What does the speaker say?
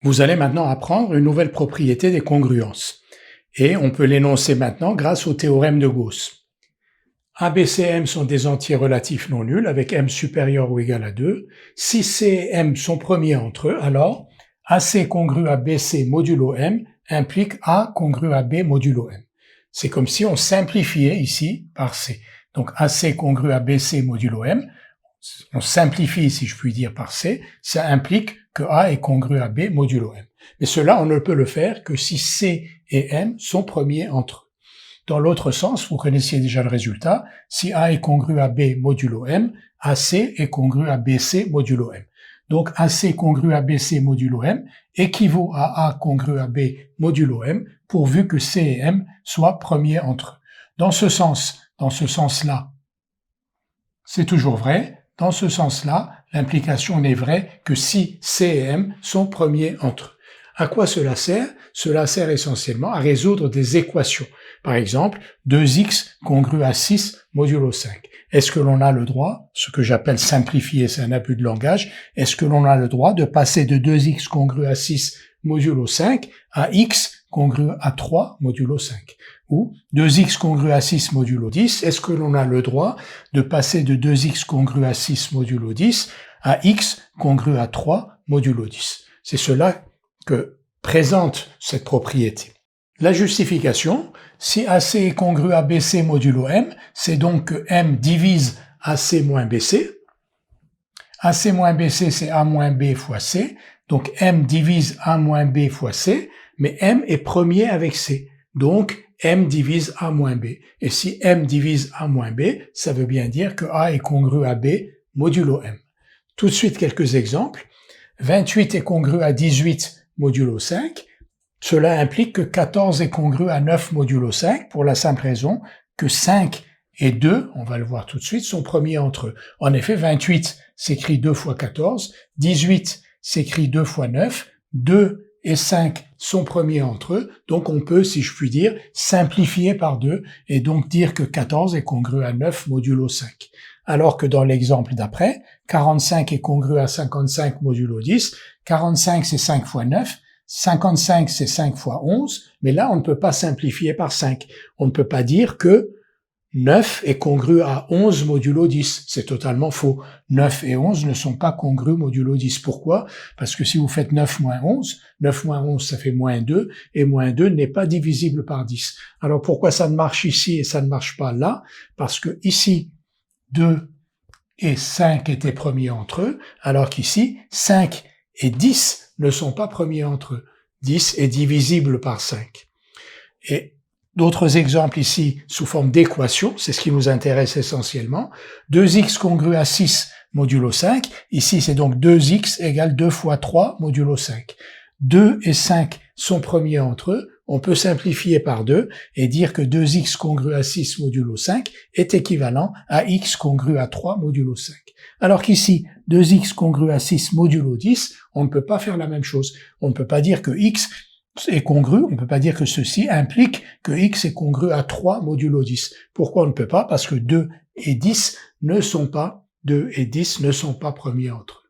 Vous allez maintenant apprendre une nouvelle propriété des congruences. Et on peut l'énoncer maintenant grâce au théorème de Gauss. A, B, C, M sont des entiers relatifs non nuls avec M supérieur ou égal à 2. Si C et M sont premiers entre eux, alors AC congru à BC modulo M implique A congru à B modulo M. C'est comme si on simplifiait ici par C. Donc AC congru à BC modulo M, on simplifie, si je puis dire, par C, ça implique que A est congru à B modulo M. Mais cela, on ne peut le faire que si C et M sont premiers entre eux. Dans l'autre sens, vous connaissiez déjà le résultat, si A est congru à B modulo M, AC est congru à BC modulo M. Donc AC congru à BC modulo M équivaut à A congru à B modulo M, pourvu que C et M soient premiers entre eux. Dans ce sens-là, c'est toujours vrai. Dans ce sens-là, l'implication n'est vraie que si C et M sont premiers entre eux. À quoi cela sert? Cela sert essentiellement à résoudre des équations. Par exemple, 2x congru à 6 modulo 5. Est-ce que l'on a le droit, ce que j'appelle simplifier, c'est un abus de langage, est-ce que l'on a le droit de passer de 2x congru à 6 modulo 5 à x congru à 3 modulo 5? Ou 2x congru à 6 modulo 10, est-ce que l'on a le droit de passer de 2x congru à 6 modulo 10 à x congru à 3 modulo 10? C'est cela que présente cette propriété. La justification, si AC est congru à BC modulo M, c'est donc que M divise AC moins BC. AC moins BC, c'est A moins B fois C. Donc M divise A moins B fois C, mais M est premier avec C. Donc M divise A moins B. Et si M divise A moins B, ça veut bien dire que A est congru à B modulo M. Tout de suite, quelques exemples. 28 est congru à 18 modulo 5. Cela implique que 14 est congru à 9 modulo 5 pour la simple raison que 5 et 2, on va le voir tout de suite, sont premiers entre eux. En effet, 28 s'écrit 2 fois 14, 18 s'écrit 2 fois 9, 2 et 5 sont premiers entre eux, donc on peut, si je puis dire, simplifier par 2 et donc dire que 14 est congru à 9 modulo 5. Alors que dans l'exemple d'après, 45 est congru à 55 modulo 10, 45 c'est 5 fois 9, 55 c'est 5 fois 11, mais là on ne peut pas simplifier par 5. On ne peut pas dire que 9 est congru à 11 modulo 10. C'est totalement faux. 9 et 11 ne sont pas congrus modulo 10. Pourquoi? Parce que si vous faites 9 moins 11 ça fait moins 2, et moins 2 n'est pas divisible par 10. Alors pourquoi ça ne marche ici et ça ne marche pas là? Parce que ici, 2 et 5 étaient premiers entre eux, alors qu'ici, 5 et 10 ne sont pas premiers entre eux. 10 est divisible par 5. Et d'autres exemples ici sous forme d'équation, c'est ce qui nous intéresse essentiellement. 2x congru à 6 modulo 5, ici c'est donc 2x égale 2 fois 3 modulo 5. 2 et 5 sont premiers entre eux, on peut simplifier par 2 et dire que 2x congru à 6 modulo 5 est équivalent à x congru à 3 modulo 5. Alors qu'ici, 2x congru à 6 modulo 10, on ne peut pas faire la même chose. On ne peut pas dire que x est congru, on ne peut pas dire que ceci implique que x est congru à 3 modulo 10. Pourquoi on ne peut pas? Parce que 2 et 10 ne sont pas premiers entre eux.